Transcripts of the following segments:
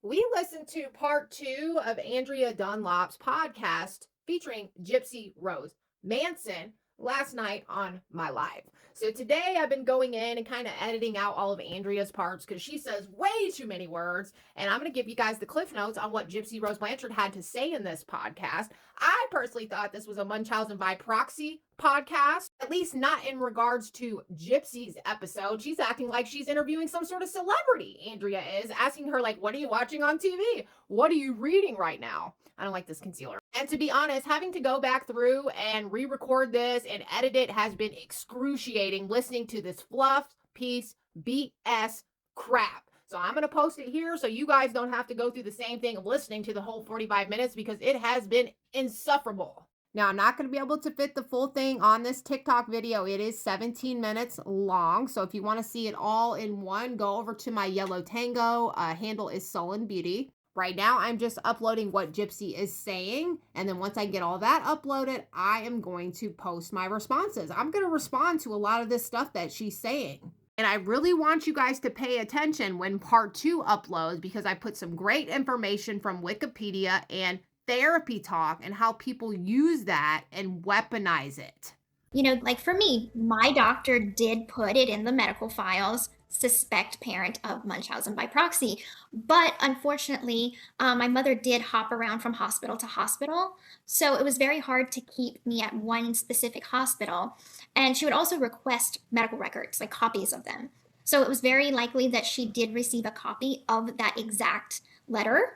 We listened to part 2 of Andrea Dunlop's podcast featuring Gypsy Rose Manson last night on my live. So today I've been going in and kind of editing out all of Andrea's parts because she says way too many words. And I'm going to give you guys the cliff notes on what Gypsy Rose Blanchard had to say in this podcast. I personally thought this was a Munchausen by proxy podcast, at least not in regards to Gypsy's episode. She's acting like she's interviewing some sort of celebrity. Andrea is asking her, like, what are you watching on TV? What are you reading right now? I don't like this concealer. And to be honest, having to go back through and re record this and edit it has been excruciating listening to this fluff piece BS crap. So I'm going to post it here so you guys don't have to go through the same thing of listening to the whole 45 minutes because it has been insufferable. Now, I'm not going to be able to fit the full thing on this TikTok video. It is 17 minutes long. So if you want to see it all in one, go over to my Yellow Tango. Handle is SullenBeauty. Right now, I'm just uploading what Gypsy is saying. And then once I get all that uploaded, I am going to post my responses. I'm going to respond to a lot of this stuff that she's saying. And I really want you guys to pay attention when part 2 uploads because I put some great information from Wikipedia and therapy talk and how people use that and weaponize it. You know, like for me, my doctor did put it in the medical files, suspect parent of Munchausen by proxy. But unfortunately, my mother did hop around from hospital to hospital. So it was very hard to keep me at one specific hospital. And she would also request medical records, like copies of them. So it was very likely that she did receive a copy of that exact letter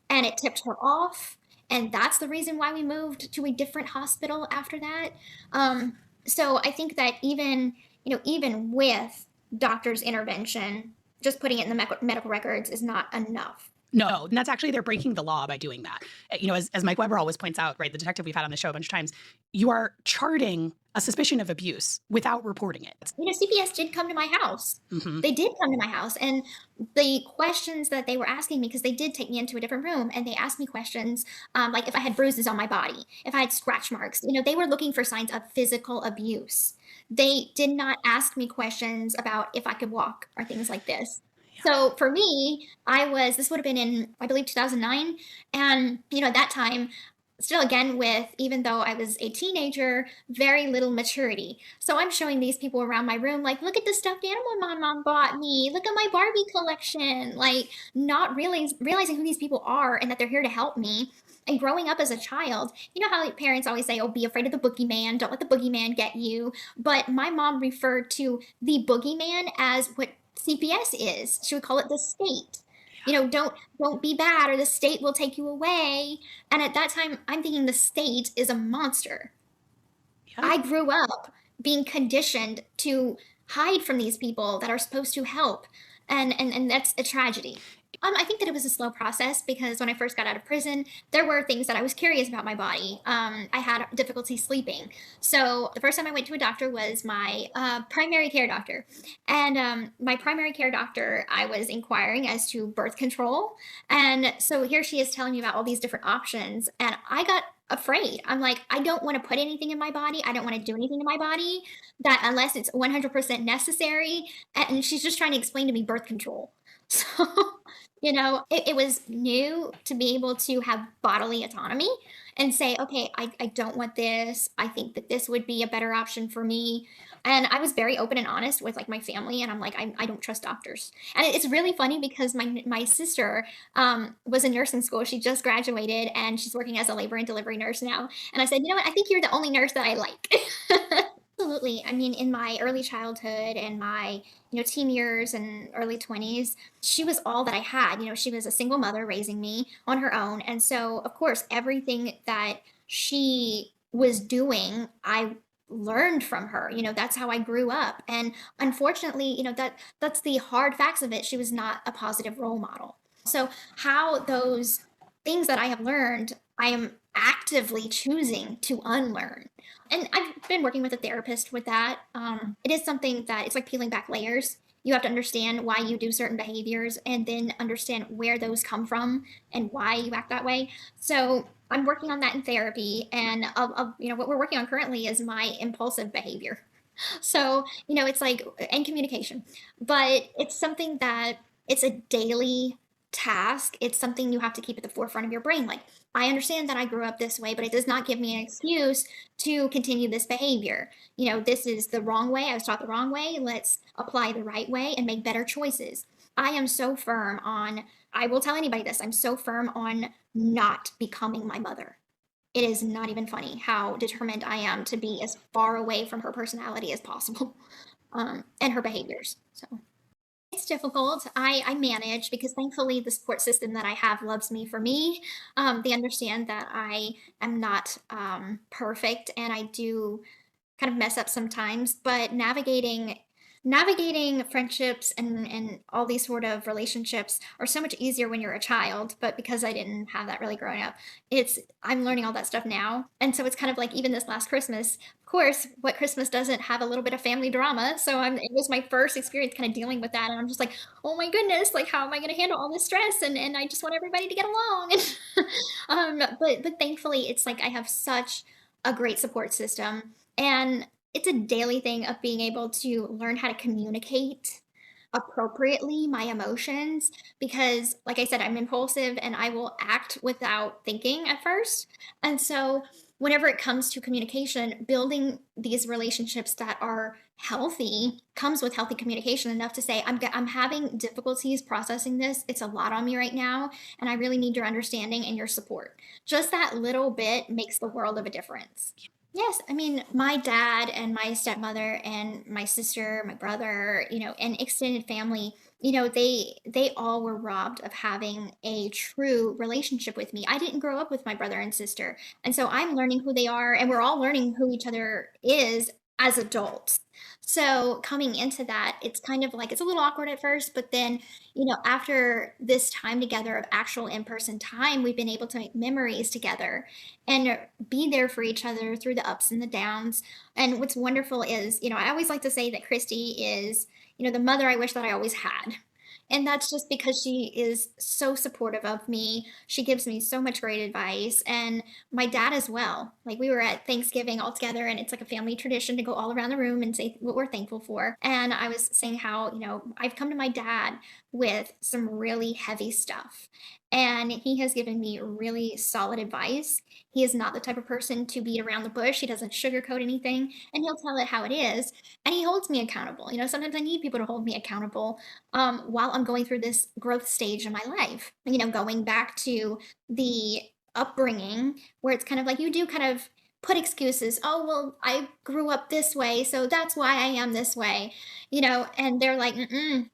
and it tipped her off. And that's the reason why we moved to a different hospital after that. So I think that even with doctor's intervention, just putting it in the medical records is not enough. No, and that's actually, they're breaking the law by doing that. As Mike Weber always points out, right, the detective we've had on the show a bunch of times, you are charting a suspicion of abuse without reporting it. CPS did come to my house. Mm-hmm. They did come to my house. And the questions that they were asking me, because they did take me into a different room and they asked me questions like if I had bruises on my body, if I had scratch marks, they were looking for signs of physical abuse. They did not ask me questions about if I could walk or things like this. So for me, this would have been in, I believe, 2009. And, at that time, still again even though I was a teenager, very little maturity. So I'm showing these people around my room, like, look at the stuffed animal my mom bought me. Look at my Barbie collection. Like, not really realizing who these people are and that they're here to help me. And growing up as a child, you know how parents always say, oh, be afraid of the boogeyman. Don't let the boogeyman get you. But my mom referred to the boogeyman as what CPS is. She would call it the state. Don't be bad or the state will take you away. And at that time, I'm thinking the state is a monster. Yeah. I grew up being conditioned to hide from these people that are supposed to help. And that's a tragedy. I think that it was a slow process because when I first got out of prison, there were things that I was curious about my body. I had difficulty sleeping. So the first time I went to a doctor was my primary care doctor. And my primary care doctor, I was inquiring as to birth control. And so here she is telling me about all these different options. And I got afraid. I'm like, I don't want to put anything in my body. I don't want to do anything in my body that unless it's 100% necessary. And she's just trying to explain to me birth control. So, it was new to be able to have bodily autonomy and say, okay, I don't want this. I think that this would be a better option for me. And I was very open and honest with like my family. And I'm like, I don't trust doctors. And it's really funny because my sister was in nursing school. She just graduated and she's working as a labor and delivery nurse now. And I said, you know what? I think you're the only nurse that I like. Absolutely. I mean, in my early childhood and my, teen years and early 20s, she was all that I had. She was a single mother raising me on her own. And so, of course, everything that she was doing, I learned from her. That's how I grew up. And unfortunately, that's the hard facts of it. She was not a positive role model. So how those things that I have learned, I am actively choosing to unlearn. And I've been working with a therapist with that. It is something that it's like peeling back layers. You have to understand why you do certain behaviors and then understand where those come from and why you act that way. So I'm working on that in therapy. And what we're working on currently is my impulsive behavior. So, it's like, and communication, but it's something that it's a daily task. It's something you have to keep at the forefront of your brain. Like, I understand that I grew up this way, but it does not give me an excuse to continue this behavior. This is the wrong way. I was taught the wrong way. Let's apply the right way and make better choices. I am so firm on, I will tell anybody this, I'm so firm on not becoming my mother. It is not even funny how determined I am to be as far away from her personality as possible, and her behaviors. So it's difficult. I manage because thankfully the support system that I have loves me for me. They understand that I am not perfect and I do kind of mess up sometimes, but navigating friendships and all these sort of relationships are so much easier when you're a child. But because I didn't have that really growing up, I'm learning all that stuff now. And so it's kind of like even this last Christmas, of course, what Christmas doesn't have a little bit of family drama. So it was my first experience kind of dealing with that. And I'm just like, oh my goodness, like how am I going to handle all this stress? And I just want everybody to get along. But thankfully it's like I have such a great support system. And it's a daily thing of being able to learn how to communicate appropriately my emotions because like I said, I'm impulsive and I will act without thinking at first. And so whenever it comes to communication, building these relationships that are healthy comes with healthy communication enough to say I'm having difficulties processing this. It's a lot on me right now and I really need your understanding and your support. Just that little bit makes the world of a difference. Yes, I mean, my dad and my stepmother and my sister, my brother, and extended family, they all were robbed of having a true relationship with me. I didn't grow up with my brother and sister. And so I'm learning who they are and we're all learning who each other is as adults. So coming into that, it's kind of like it's a little awkward at first, but then, after this time together of actual in-person time, we've been able to make memories together and be there for each other through the ups and the downs. And what's wonderful is, I always like to say that Christy is, the mother I wish that I always had. And that's just because she is so supportive of me. She gives me so much great advice. And my dad as well. Like we were at Thanksgiving all together, and it's like a family tradition to go all around the room and say what we're thankful for. And I was saying how, I've come to my dad with some really heavy stuff. And he has given me really solid advice. He is not the type of person to beat around the bush. He doesn't sugarcoat anything, and he'll tell it how it is. And he holds me accountable. Sometimes I need people to hold me accountable while I'm going through this growth stage in my life. Going back to the upbringing where it's kind of like you do kind of put excuses. Oh, well, I grew up this way, so that's why I am this way, and they're like,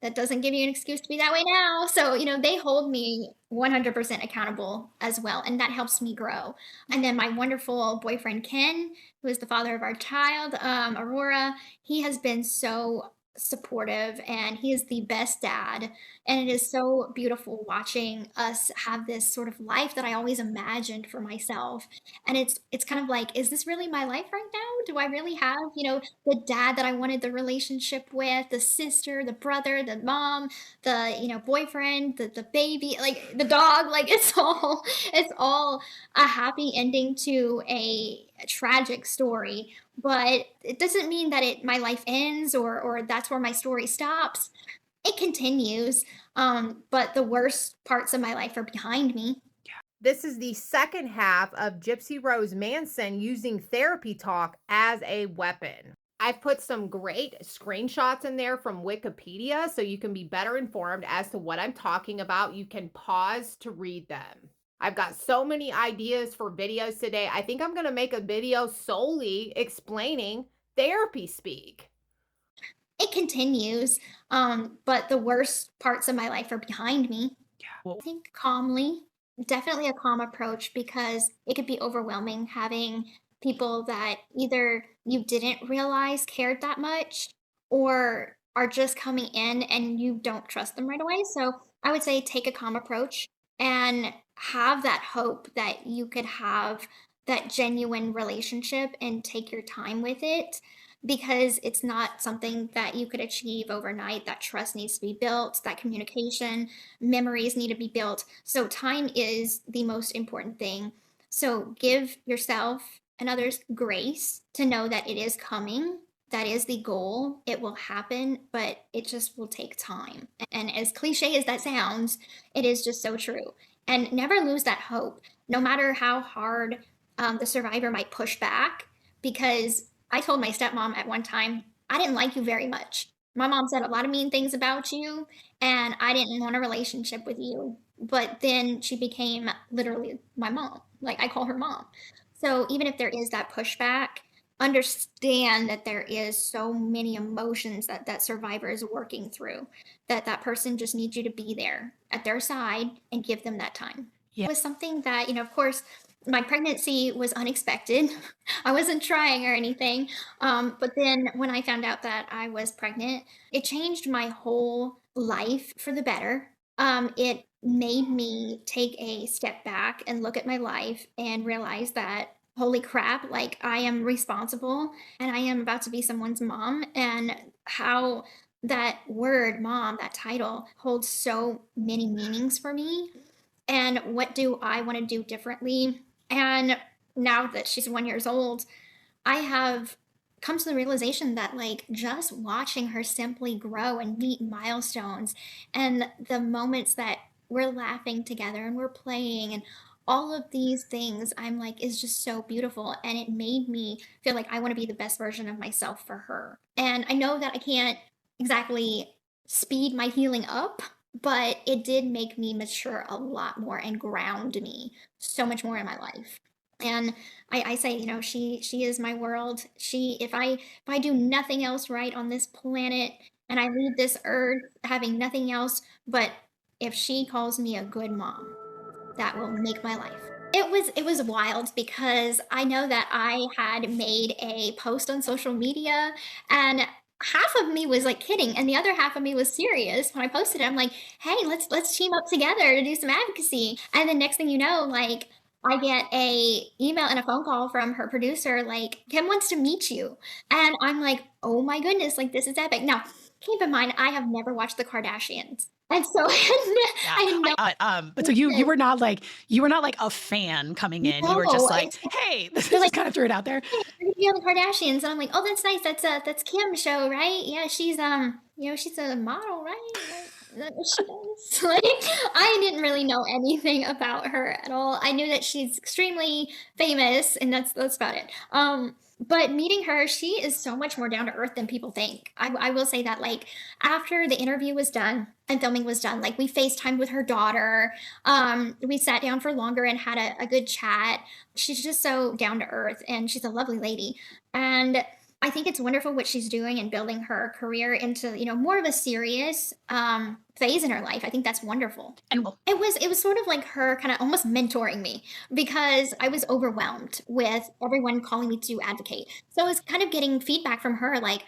that doesn't give you an excuse to be that way now. So, they hold me 100% accountable as well, and that helps me grow. And then my wonderful boyfriend, Ken, who is the father of our child, Aurora, he has been so supportive and he is the best dad, and it is so beautiful watching us have this sort of life that I always imagined for myself. And it's kind of like, is this really my life right now? Do I really have, the dad that I wanted the relationship with, the sister, the brother, the mom, the boyfriend, the baby, like the dog, like it's all a happy ending to a tragic story, but it doesn't mean that my life ends or that's where my story stops. It continues, but the worst parts of my life are behind me. This is the second half of Gypsy Rose Manson using therapy talk as a weapon. I've put some great screenshots in there from Wikipedia so you can be better informed as to what I'm talking about. You can pause to read them. I've got so many ideas for videos today. I think I'm going to make a video solely explaining therapy speak. It continues, but the worst parts of my life are behind me. Well, I think calmly, definitely a calm approach because it could be overwhelming having people that either you didn't realize cared that much or are just coming in and you don't trust them right away. So I would say take a calm approach and have that hope that you could have that genuine relationship and take your time with it because it's not something that you could achieve overnight. That trust needs to be built, that communication, memories need to be built. So time is the most important thing. So give yourself and others grace to know that it is coming, that is the goal. It will happen, but it just will take time. And as cliche as that sounds, it is just so true. And never lose that hope, no matter how hard the survivor might push back. Because I told my stepmom at one time, I didn't like you very much. My mom said a lot of mean things about you, and I didn't want a relationship with you. But then she became literally my mom. Like I call her mom. So even if there is that pushback, understand that there is so many emotions that that survivor is working through, that that person just needs you to be there at their side and give them that time. Yeah. It was something that, of course, my pregnancy was unexpected. I wasn't trying or anything. But then when I found out that I was pregnant, it changed my whole life for the better. It made me take a step back and look at my life and realize that, holy crap, like I am responsible and I am about to be someone's mom, and how that word mom, that title, holds so many meanings for me. And what do I want to do differently? And now that she's 1 years old, I have come to the realization that, like, just watching her simply grow and meet milestones, and the moments that we're laughing together and we're playing and all of these things, I'm like, is just so beautiful. And it made me feel like I want to be the best version of myself for her. And I know that I can't exactly speed my healing up, but it did make me mature a lot more and ground me so much more in my life. And I say, she is my world. She, if I do nothing else right on this planet and I leave this earth having nothing else, but if she calls me a good mom, that will make my life. It was wild because I know that I had made a post on social media, and half of me was like kidding and the other half of me was serious when I posted it. I'm like, hey, let's team up together to do some advocacy. And then next thing you know, like, I get a email and a phone call from her producer, like, Kim wants to meet you. And I'm like, oh my goodness, like this is epic. Now, keep in mind, I have never watched the Kardashians. And so Yeah. I know But so you were not like a fan coming in. You were just no, like, hey, this they're is like, just kind of threw it out there. "Hey, you're gonna be on the Kardashians," and I'm like, "Oh, that's nice. That's Kim's show, right? Yeah, she's she's a model, right? Is that what she does?" Like, I didn't really know anything about her at all. I knew that she's extremely famous, and that's about it. But meeting her, she is so much more down to earth than people think. I will say that, like, after the interview was done and filming was done, like, we FaceTimed with her daughter. We sat down for longer and had a good chat. She's just so down to earth and she's a lovely lady. And I think it's wonderful what she's doing and building her career into, more of a serious phase in her life. I think that's wonderful. And well, It was sort of like her kind of almost mentoring me because I was overwhelmed with everyone calling me to advocate. So I was kind of getting feedback from her, like,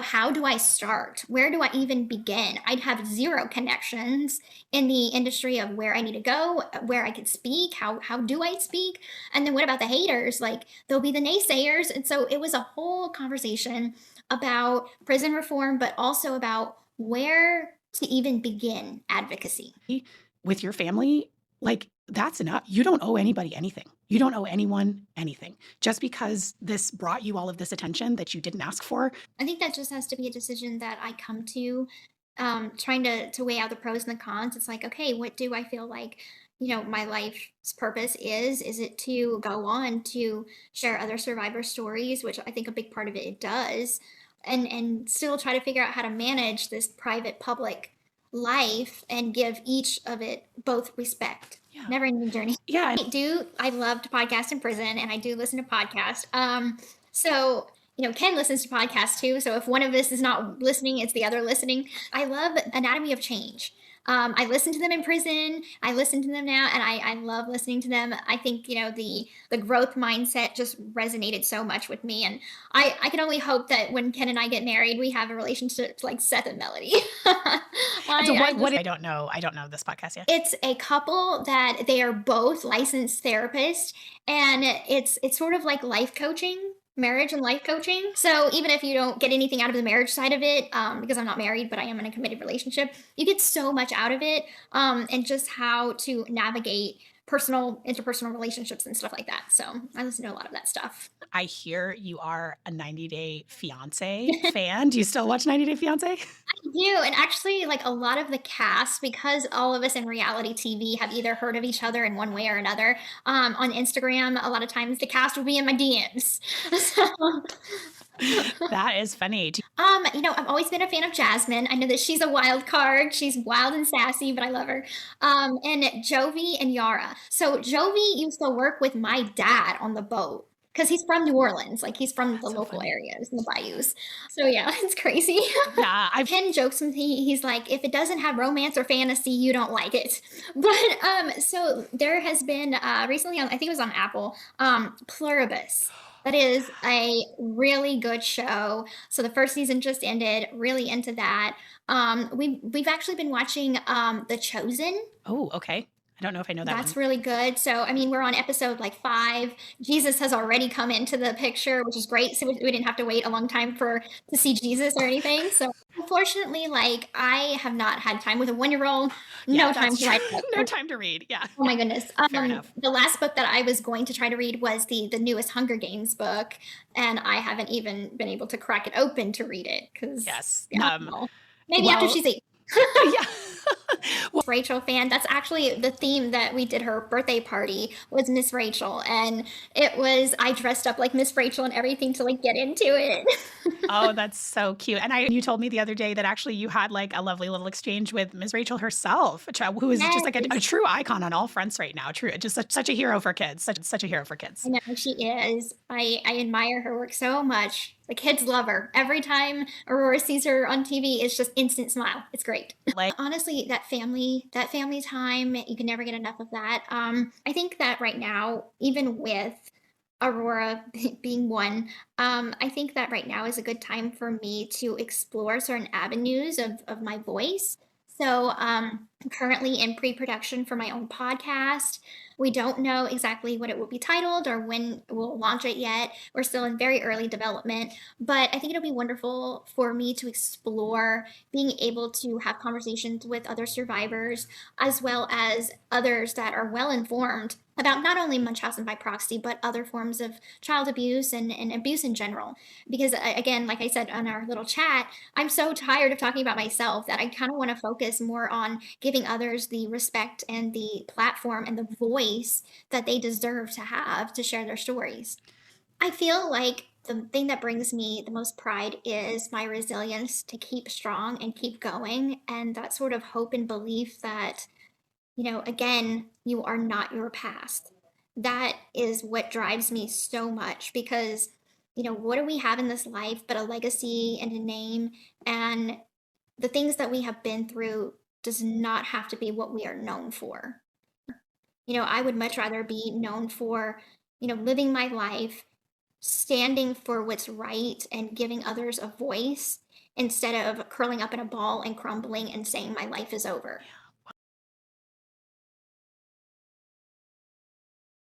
how do I start? Where do I even begin? I'd have zero connections in the industry of where I need to go, where I could speak, how do I speak? And then what about the haters? Like, there'll be the naysayers. And so it was a whole conversation about prison reform, but also about where to even begin advocacy. with your family, like that's enough. You don't owe anybody anything. You don't owe anyone anything. Just because this brought you all of this attention that you didn't ask for. I think that just has to be a decision that I come to, trying to weigh out the pros and the cons. It's like, okay, what do I feel like, my life's purpose is? Is it to go on to share other survivor stories, which I think a big part of it does, and still try to figure out how to manage this private public life and give each of it both respect. Yeah. Never ending journey. Yeah. I love to podcast in prison and I do listen to podcasts. So, Ken listens to podcasts too. So if one of us is not listening, it's the other listening. I love Anatomy of Change. I listen to them in prison. I listen to them now, and I love listening to them. I think, the growth mindset just resonated so much with me. And I can only hope that when Ken and I get married, we have a relationship like Seth and Melody. So I don't know this podcast yet. It's a couple that they are both licensed therapists, and it's sort of like life coaching, marriage and life coaching. So even if you don't get anything out of the marriage side of it, because I'm not married, but I am in a committed relationship, you get so much out of it, and just how to navigate interpersonal relationships and stuff like that. So I listen to a lot of that stuff. I hear you are a 90 Day Fiance fan. Do you still watch 90 Day Fiance? I do, and actually, like a lot of the cast, because all of us in reality TV have either heard of each other in one way or another. On Instagram, a lot of times the cast will be in my DMs. So, That is funny. I've always been a fan of Jasmine. I know that she's a wild card. She's wild and sassy, but I love her. And Jovi and Yara. So Jovi used to work with my dad on the boat because he's from New Orleans. Like he's from the That's so local funny. areas and the bayous. So yeah, it's crazy. Yeah, Ken jokes with me. He's like, if it doesn't have romance or fantasy, you don't like it. But so there has been recently on, I think it was on Apple, Pluribus. That is a really good show. So the first season just ended. Really into that. We've actually been watching The Chosen. Oh, okay. I don't know if I know that That's one. really good. So, I mean, we're on episode like 5. Jesus has already come into the picture, which is great. So we didn't have to wait a long time to see Jesus or anything. So, unfortunately, like I have not had time with a 1-year-old. Yeah, No time that's to write. true. No time to read. Yeah. Oh my goodness. Fair enough. The last book that I was going to try to read was the newest Hunger Games book, and I haven't even been able to crack it open to read it because Yes. maybe after well, she's 8. yeah. Rachel fan. That's actually the theme that we did her birthday party was Miss Rachel, and I dressed up like Miss Rachel and everything to like get into it. Oh, that's so cute. And you told me the other day that actually you had like a lovely little exchange with Ms. Rachel herself, who is just like a Yes. true icon on all fronts right now. True. Just such a hero for kids. Such a hero for kids. I know she is. I admire her work so much. The kids love her. Every time Aurora sees her on TV, it's just instant smile. It's great. Like, Honestly, that family time, you can never get enough of that. I think that right now, even with Aurora being one, I think that right now is a good time for me to explore certain avenues of my voice. So, I'm currently in pre-production for my own podcast. We don't know exactly what it will be titled or when we'll launch it yet. We're still in very early development, but I think it'll be wonderful for me to explore being able to have conversations with other survivors as well as others that are well informed about not only Munchausen by proxy, but other forms of child abuse and abuse in general. Because again, like I said on our little chat, I'm so tired of talking about myself that I kind of want to focus more on giving others the respect and the platform and the voice that they deserve to have to share their stories. I feel like the thing that brings me the most pride is my resilience to keep strong and keep going, and that sort of hope and belief that, again, you are not your past. That is what drives me so much because, what do we have in this life but a legacy and a name? And the things that we have been through does not have to be what we are known for. I would much rather be known for, living my life, standing for what's right and giving others a voice instead of curling up in a ball and crumbling and saying my life is over.